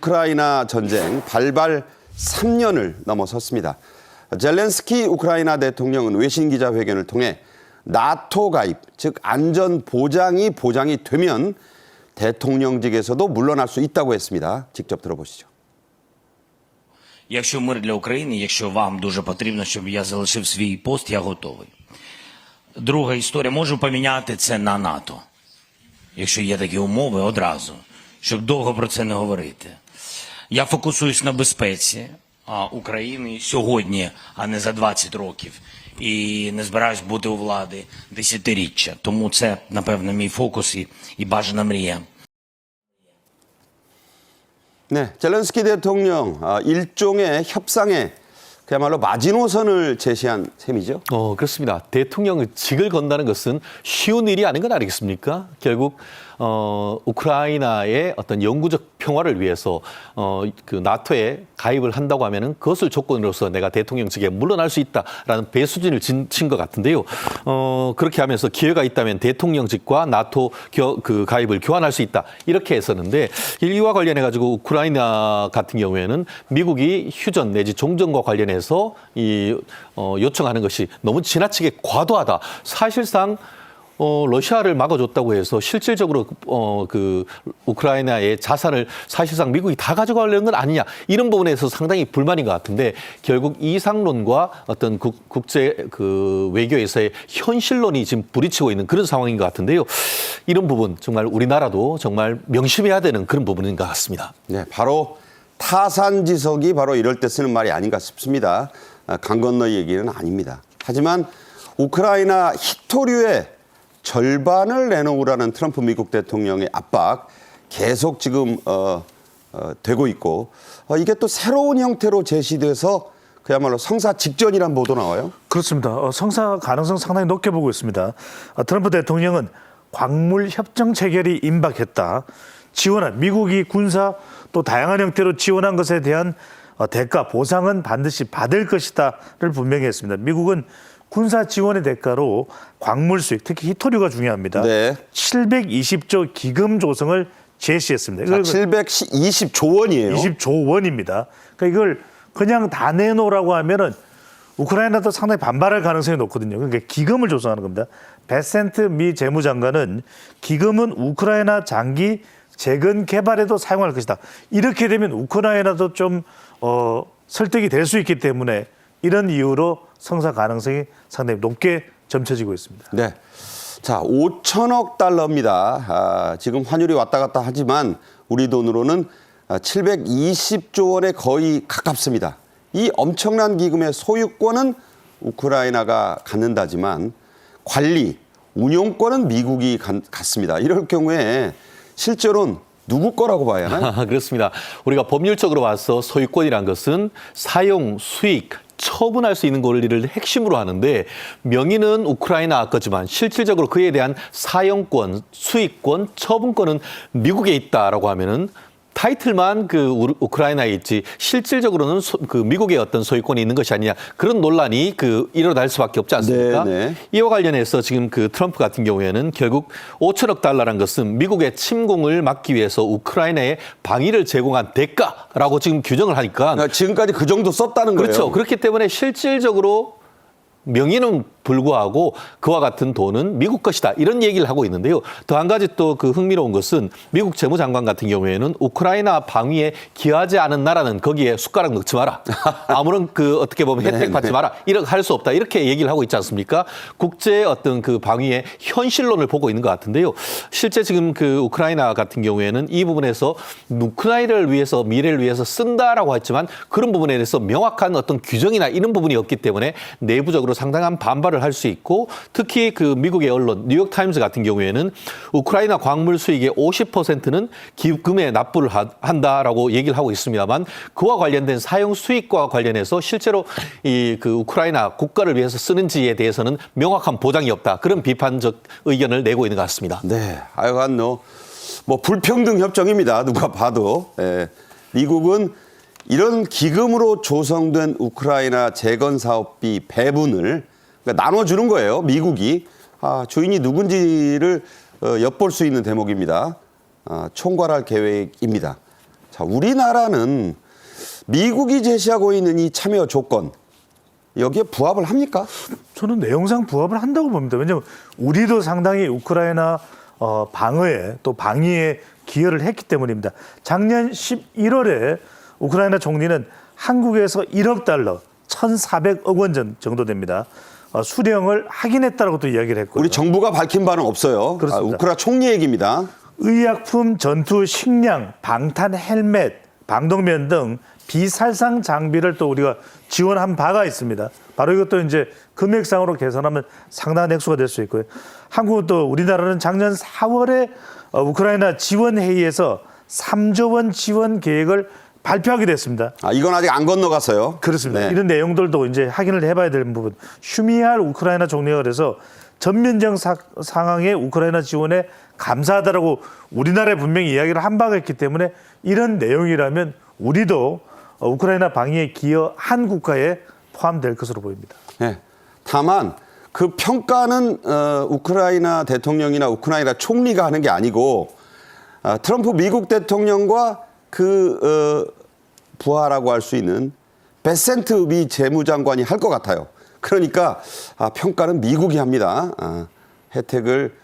우크라이나 전쟁 발발 3년을 넘어섰습니다. 젤렌스키 우크라이나 대통령은 외신 기자회견을 통해 나토 가입, 즉 안전 보장이 되면 대통령직에서도 물러날 수 있다고 했습니다. 직접 들어보시죠. Якщо мир для України, якщо вам дуже потрібно, щоб я залишив свій пост, я готовий. Друга історія, можу поміняти це на НАТО. Якщо є такі умови, одразу, щоб довго про це не говорити. Я фокусуюсь на безпеці України сьогодні, а не за 20 років. І не збираюсь бути у влади десятиріччя. Тому це, напевно, мій фокус і бажана мрія. 네, 젤렌스키 대통령 일종의 협상에 그야말로 마지노선을 제시한 셈이죠. 그렇습니다. 대통령의 직을 건다는 것은 쉬운 일이 아닌 건 아니겠습니까? 결국 우크라이나의 어떤 영구적 평화를 위해서 그 나토에 가입을 한다고 하면은 그것을 조건으로서 내가 대통령직에 물러날 수 있다라는 배수진을 친 것 같은데요. 그렇게 하면서 기회가 있다면 대통령직과 나토 그 가입을 교환할 수 있다 이렇게 했었는데 이와 관련해 가지고 우크라이나 같은 경우에는 미국이 휴전 내지 종전과 관련해서 요청하는 것이 너무 지나치게 과도하다. 사실상 러시아를 막아줬다고 해서 실질적으로 그 우크라이나의 자산을 사실상 미국이 다 가져가려는 건 아니냐 이런 부분에서 상당히 불만인 것 같은데 결국 이상론과 어떤 국제 그 외교에서의 현실론이 지금 부딪히고 있는 그런 상황인 것 같은데요. 이런 부분 정말 우리나라도 정말 명심해야 되는 그런 부분인 것 같습니다. 네, 바로 타산지석이 바로 이럴 때 쓰는 말이 아닌가 싶습니다. 강 건너 얘기는 아닙니다. 하지만 우크라이나 히토류의 절반을 내놓으라는 트럼프 미국 대통령의 압박 계속 지금 되고 있고 이게 또 새로운 형태로 제시돼서 그야말로 성사 직전이란 보도 나와요. 그렇습니다. 성사 가능성 상당히 높게 보고 있습니다. 트럼프 대통령은 광물 협정 체결이 임박했다. 지원한 미국이 군사 또 다양한 형태로 지원한 것에 대한 대가 보상은 반드시 받을 것이다를 분명히 했습니다. 미국은 군사 지원의 대가로 광물 수익, 특히 히토류가 중요합니다. 네. 720조 기금 조성을 제시했습니다. 720조 원이에요. 20조 원입니다. 그러니까 이걸 그냥 다 내놓으라고 하면은 우크라이나도 상당히 반발할 가능성이 높거든요. 그러니까 기금을 조성하는 겁니다. 베센트 미 재무장관은 기금은 우크라이나 장기 재건 개발에도 사용할 것이다. 이렇게 되면 우크라이나도 좀 설득이 될 수 있기 때문에 이런 이유로 성사 가능성이 상당히 높게 점쳐지고 있습니다. 네. 자, 5천억 달러입니다. 지금 환율이 왔다 갔다 하지만 우리 돈으로는 720조 원에 거의 가깝습니다. 이 엄청난 기금의 소유권은 우크라이나가 갖는다지만 관리, 운용권은 미국이 갖습니다. 이럴 경우에 실제로는 누구 거라고 봐야 하나요? 그렇습니다. 우리가 법률적으로 봐서 소유권이란 것은 사용, 수익, 처분할 수 있는 권리를 핵심으로 하는데 명의는 우크라이나 거지만 실질적으로 그에 대한 사용권, 수익권, 처분권은 미국에 있다라고 하면은 타이틀만 그 우크라이나에 있지 실질적으로는 그 미국의 어떤 소유권이 있는 것이 아니냐 그런 논란이 일어날 수밖에 없지 않습니까? 네네. 이와 관련해서 지금 그 트럼프 같은 경우에는 결국 5천억 달러란 것은 미국의 침공을 막기 위해서 우크라이나에 방위를 제공한 대가라고 지금 규정을 하니까 지금까지 그 정도 썼다는 거예요. 그렇죠. 그렇기 때문에 실질적으로 명의는 불구하고 그와 같은 돈은 미국 것이다. 이런 얘기를 하고 있는데요. 또 한 가지 또 그 흥미로운 것은 미국 재무장관 같은 경우에는 우크라이나 방위에 기여하지 않은 나라는 거기에 숟가락 넣지 마라. 아무런 어떻게 보면 혜택 받지 마라. 이렇게 할 수 없다. 이렇게 얘기를 하고 있지 않습니까? 국제 어떤 그 방위의 현실론을 보고 있는 것 같은데요. 실제 지금 그 우크라이나 같은 경우에는 이 부분에서 우크라이나를 위해서 미래를 위해서 쓴다라고 했지만 그런 부분에 대해서 명확한 어떤 규정이나 이런 부분이 없기 때문에 내부적으로 상당한 반발을 할 수 있고 특히 그 미국의 언론 뉴욕타임스 같은 경우에는 우크라이나 광물 수익의 50%는 기금에 납부를 한다라고 얘기를 하고 있습니다만 그와 관련된 사용 수익과 관련해서 실제로 그 우크라이나 국가를 위해서 쓰는지에 대해서는 명확한 보장이 없다. 그런 비판적 의견을 내고 있는 것 같습니다. 네, 하여간 뭐 불평등 협정입니다. 누가 봐도. 미국은 이런 기금으로 조성된 우크라이나 재건 사업비 배분을 그러니까 나눠주는 거예요. 미국이. 주인이 누군지를 엿볼 수 있는 대목입니다. 총괄할 계획입니다. 자, 자, 우리나라는 미국이 제시하고 있는 이 참여 조건 여기에 부합을 합니까? 저는 내용상 부합을 한다고 봅니다. 왜냐하면 우리도 상당히 우크라이나 방어에 또 방위에 기여를 했기 때문입니다. 작년 11월에 우크라이나 총리는 한국에서 1억 달러, 1,400억 원 정도 됩니다. 수령을 확인했다라고 또 이야기를 했고요. 우리 정부가 밝힌 바는 없어요. 그렇습니다. 우크라 총리 얘기입니다. 의약품, 전투, 식량, 방탄 헬멧, 방독면 등 비살상 장비를 또 우리가 지원한 바가 있습니다. 바로 이것도 이제 금액상으로 계산하면 상당한 액수가 될 수 있고요. 한국은 또 우리나라는 작년 4월에 우크라이나 지원 회의에서 3조 원 지원 계획을 발표하게 됐습니다. 이건 아직 안 건너갔어요. 그렇습니다. 네. 이런 내용들도 이제 확인을 해봐야 되는 부분. 슈미할 우크라이나 총리가 그래서 전면적 상황의 우크라이나 지원에 감사하다라고 우리나라에 분명히 이야기를 한 바가 있기 때문에 이런 내용이라면 우리도 우크라이나 방위에 기여한 국가에 포함될 것으로 보입니다. 네. 다만 그 평가는 우크라이나 대통령이나 우크라이나 총리가 하는 게 아니고 트럼프 미국 대통령과 그 부하라고 할 수 있는 베센트 미 재무장관이 할 것 같아요. 그러니까 평가는 미국이 합니다. 혜택을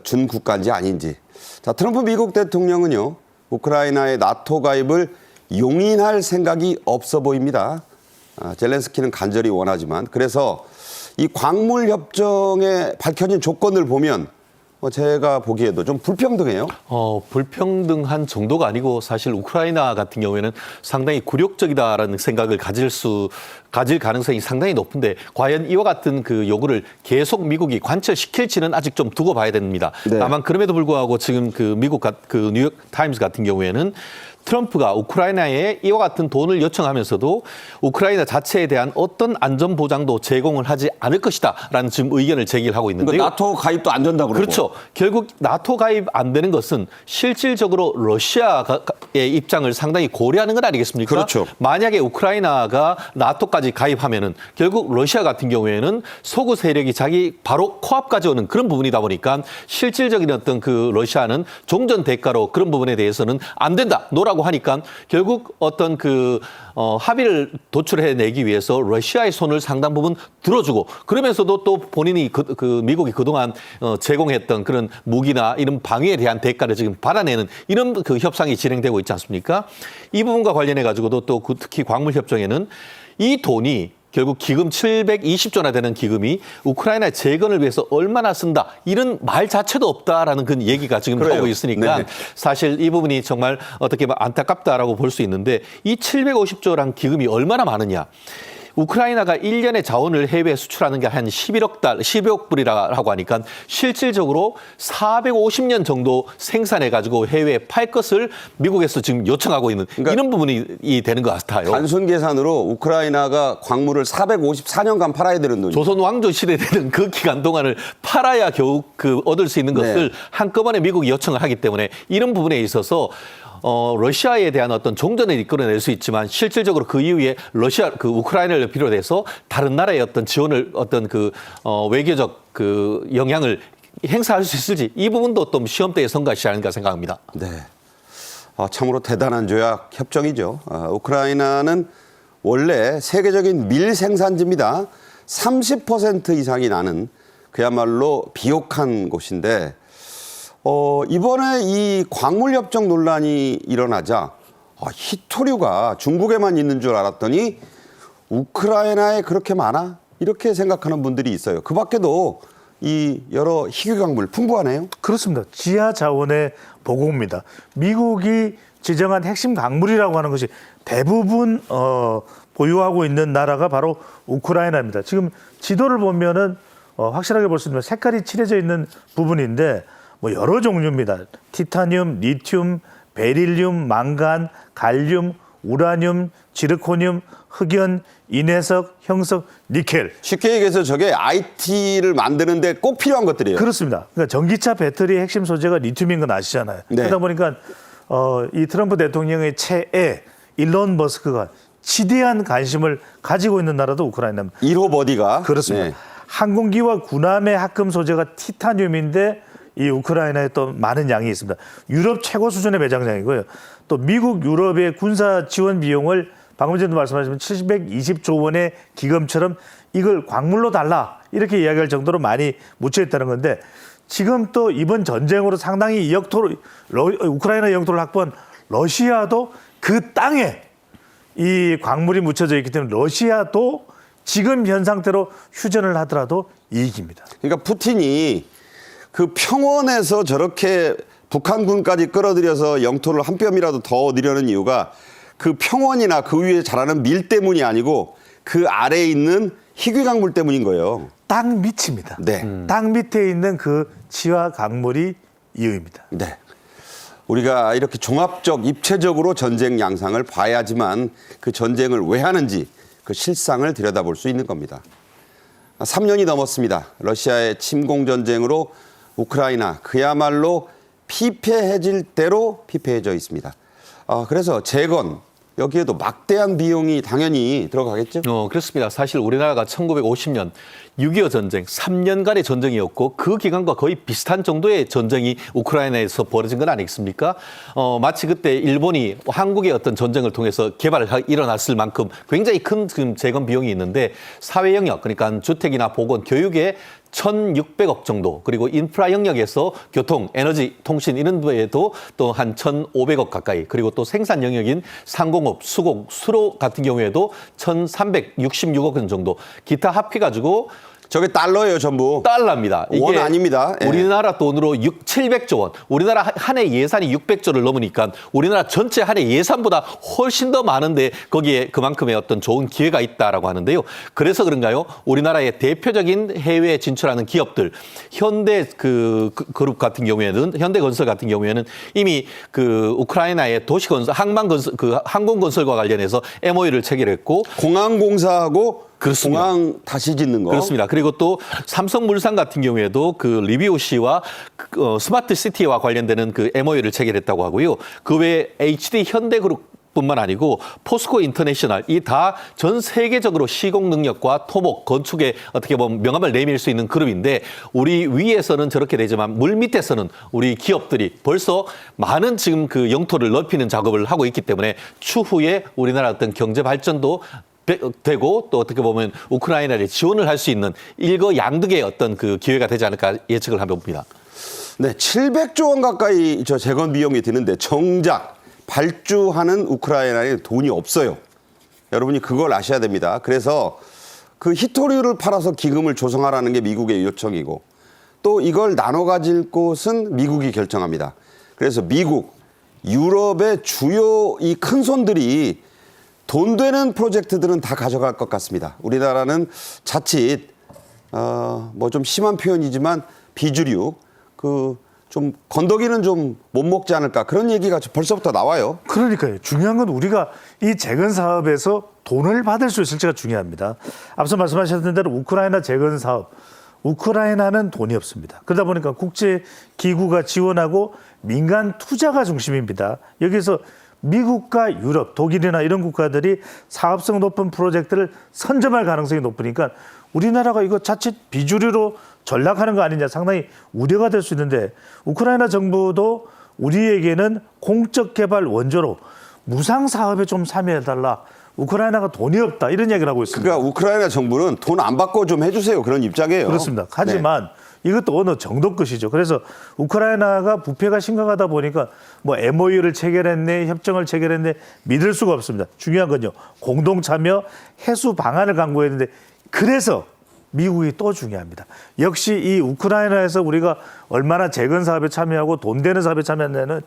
준 국가인지 아닌지. 자, 트럼프 미국 대통령은요, 우크라이나의 나토 가입을 용인할 생각이 없어 보입니다. 젤렌스키는 간절히 원하지만. 그래서 이 광물 협정에 밝혀진 조건을 보면 제가 보기에도 좀 불평등해요. 불평등한 정도가 아니고 사실 우크라이나 같은 경우에는 상당히 굴욕적이다라는 생각을 가질 가능성이 상당히 높은데 과연 이와 같은 그 요구를 계속 미국이 관철시킬지는 아직 좀 두고 봐야 됩니다. 네. 다만 그럼에도 불구하고 지금 그 미국 그 뉴욕 타임스 같은 경우에는 트럼프가 우크라이나에 이와 같은 돈을 요청하면서도 우크라이나 자체에 대한 어떤 안전 보장도 제공을 하지 않을 것이다라는 지금 의견을 제기를 하고 있는데요. 나토 가입도 안 된다고 그러고. 그렇죠. 결국 나토 가입 안 되는 것은 실질적으로 러시아의 입장을 상당히 고려하는 것 아니겠습니까? 그렇죠. 만약에 우크라이나가 나토까지 가입하면은 결국 러시아 같은 경우에는 서구 세력이 자기 바로 코앞까지 오는 그런 부분이다 보니까 실질적인 어떤 그 러시아는 종전 대가로 그런 부분에 대해서는 안 된다. 노라고 하니까 결국 어떤 그 합의를 도출해내기 위해서 러시아의 손을 상당 부분 들어주고 그러면서도 또 본인이 그 미국이 그동안 제공했던 그런 무기나 이런 방위에 대한 대가를 지금 받아내는 이런 그 협상이 진행되고 있지 않습니까? 이 부분과 관련해 가지고도 또 특히 광물 협정에는 이 돈이 결국 기금 720조나 되는 기금이 우크라이나 재건을 위해서 얼마나 쓴다 이런 말 자체도 없다라는 그 얘기가 지금 그래요. 나오고 있으니까 네. 사실 이 부분이 정말 어떻게 보면 안타깝다라고 볼 수 있는데 이 750조란 기금이 얼마나 많으냐. 우크라이나가 1년에 자원을 해외에 수출하는 게 한 11억 불이라고 하니까 실질적으로 450년 정도 생산해가지고 해외에 팔 것을 미국에서 지금 요청하고 있는 그러니까 이런 부분이 되는 것 같아요. 단순 계산으로 우크라이나가 광물을 454년간 팔아야 되는 돈이죠. 조선 왕조 시대 되는 그 기간 동안을 팔아야 겨우 그 얻을 수 있는 것을 한꺼번에 미국이 요청을 하기 때문에 이런 부분에 있어서 러시아에 대한 어떤 종전을 이끌어낼 수 있지만 실질적으로 그 이후에 그 우크라이나를 비롯해서 다른 나라의 어떤 지원을 어떤 그 외교적 그 영향을 행사할 수 있을지 이 부분도 또 시험대에 선 것이 아닌가 생각합니다. 네. 참으로 대단한 조약 협정이죠. 우크라이나는 원래 세계적인 밀 생산지입니다. 30% 이상이 나는 그야말로 비옥한 곳인데 이번에 이 광물협정 논란이 일어나자 히토류가 중국에만 있는 줄 알았더니 우크라이나에 그렇게 많아? 이렇게 생각하는 분들이 있어요. 그 밖에도 이 여러 희귀광물 풍부하네요. 그렇습니다. 지하 자원의 보고입니다. 미국이 지정한 핵심 광물이라고 하는 것이 대부분 보유하고 있는 나라가 바로 우크라이나입니다. 지금 지도를 보면은 확실하게 볼 수 있는 색깔이 칠해져 있는 부분인데 뭐 여러 종류입니다. 티타늄, 리튬, 베릴륨, 망간, 갈륨, 우라늄, 지르코늄, 흑연, 인해석, 형석, 니켈. 쉽게 얘기해서 저게 IT를 만드는데 꼭 필요한 것들이에요. 그렇습니다. 그러니까 전기차 배터리의 핵심 소재가 리튬인 건 아시잖아요. 네. 그러다 보니까 이 트럼프 대통령의 최애 일론 머스크가 지대한 관심을 가지고 있는 나라도 우크라이나입니다. 1호 버디가. 그렇습니다. 네. 항공기와 군함의 합금 소재가 티타늄인데 이 우크라이나에 또 많은 양이 있습니다. 유럽 최고 수준의 매장량이고요. 또 미국 유럽의 군사 지원 비용을 방금 전에도 말씀하셨지만 720조 원의 기금처럼 이걸 광물로 달라 이렇게 이야기할 정도로 많이 묻혀 있다는 건데 지금 또 이번 전쟁으로 상당히 우크라이나 영토를 확보한 러시아도 그 땅에 이 광물이 묻혀져 있기 때문에 러시아도 지금 현 상태로 휴전을 하더라도 이익입니다. 그러니까 푸틴이 그 평원에서 저렇게 북한군까지 끌어들여서 영토를 한 뼘이라도 더 얻으려는 이유가 그 평원이나 그 위에 자라는 밀 때문이 아니고 그 아래에 있는 희귀 강물 때문인 거예요. 땅 밑입니다. 네. 땅 밑에 있는 그 지하 강물이 이유입니다. 네. 우리가 이렇게 종합적, 입체적으로 전쟁 양상을 봐야지만 그 전쟁을 왜 하는지 그 실상을 들여다볼 수 있는 겁니다. 3년이 넘었습니다. 러시아의 침공 전쟁으로 우크라이나 그야말로 피폐해질 대로 피폐해져 있습니다. 그래서 재건, 여기에도 막대한 비용이 당연히 들어가겠죠? 그렇습니다. 사실 우리나라가 1950년 6.25 전쟁 3년간의 전쟁이었고 그 기간과 거의 비슷한 정도의 전쟁이 우크라이나에서 벌어진 건 아니겠습니까? 마치 그때 일본이 한국의 어떤 전쟁을 통해서 일어났을 만큼 굉장히 큰 지금 재건 비용이 있는데 사회 영역, 그러니까 주택이나 보건, 교육에 1,600억 정도, 그리고 인프라 영역에서 교통, 에너지, 통신 이런 데에도 또 한 1,500억 가까이, 그리고 또 생산 영역인 상공업, 수곡, 수로 같은 경우에도 1,366억 원 정도, 기타 합해가지고 저게 달러예요, 전부. 달러입니다. 원 아닙니다. 예. 우리나라 돈으로 700조 원. 우리나라 한 해 예산이 600조를 넘으니까 우리나라 전체 한 해 예산보다 훨씬 더 많은데 거기에 그만큼의 어떤 좋은 기회가 있다라고 하는데요. 그래서 그런가요? 우리나라의 대표적인 해외에 진출하는 기업들, 현대 그룹 같은 경우에는, 현대건설 같은 경우에는 이미 그 우크라이나의 도시건설, 항만건설, 항공건설과 관련해서 MOU를 체결했고, 공항공사하고 그렇습니다. 공항 다시 짓는 거. 그렇습니다. 그리고 또 삼성물산 같은 경우에도 그 리비오시와 스마트 시티와 관련되는 그 MOU를 체결했다고 하고요. 그 외에 HD 현대그룹 뿐만 아니고 포스코 인터내셔널, 이 다 전 세계적으로 시공 능력과 토목, 건축에 어떻게 보면 명함을 내밀 수 있는 그룹인데, 우리 위에서는 저렇게 되지만 물 밑에서는 우리 기업들이 벌써 많은 지금 그 영토를 넓히는 작업을 하고 있기 때문에 추후에 우리나라 어떤 경제 발전도 되고 또 어떻게 보면 우크라이나를 지원을 할 수 있는 일거양득의 어떤 그 기회가 되지 않을까 예측을 해봅니다. 네, 700조 원 가까이 저 재건 비용이 드는데 정작 발주하는 우크라이나에 돈이 없어요. 여러분이 그걸 아셔야 됩니다. 그래서 그 히토류를 팔아서 기금을 조성하라는 게 미국의 요청이고, 또 이걸 나눠 가질 곳은 미국이 결정합니다. 그래서 미국, 유럽의 주요 이 큰 손들이 돈 되는 프로젝트들은 다 가져갈 것 같습니다. 우리나라는 자칫 뭐 좀 심한 표현이지만 비주류, 좀 건더기는 좀 못 먹지 않을까, 그런 얘기가 벌써부터 나와요. 그러니까요. 중요한 건 우리가 이 재건 사업에서 돈을 받을 수 있을지가 중요합니다. 앞서 말씀하셨던 대로 우크라이나 재건 사업, 우크라이나는 돈이 없습니다. 그러다 보니까 국제 기구가 지원하고 민간 투자가 중심입니다. 여기서 미국과 유럽, 독일이나 이런 국가들이 사업성 높은 프로젝트를 선점할 가능성이 높으니까 우리나라가 이거 자칫 비주류로 전락하는 거 아니냐, 상당히 우려가 될 수 있는데, 우크라이나 정부도 우리에게는 공적 개발 원조로 무상 사업에 좀 참여해달라, 우크라이나가 돈이 없다, 이런 얘기를 하고 있습니다. 그러니까 우크라이나 정부는 돈 안 받고 좀 해주세요, 그런 입장이에요. 그렇습니다. 하지만 이것도 어느 정도 것이죠. 그래서 우크라이나가 부패가 심각하다 보니까 뭐 MOU를 체결했네, 협정을 체결했네, 믿을 수가 없습니다. 중요한 건요, 공동 참여 해소 방안을 강구했는데, 그래서 미국이 또 중요합니다. 역시 이 우크라이나에서 우리가 얼마나 재건 사업에 참여하고 돈 되는 사업에 참여하냐는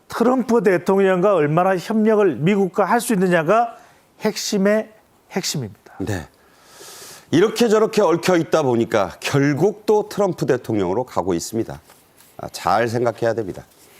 트럼프 대통령과 얼마나 협력을 미국과 할 수 있느냐가 핵심의 핵심입니다. 네. 이렇게 저렇게 얽혀 있다 보니까 결국 또 트럼프 대통령으로 가고 있습니다. 잘 생각해야 됩니다.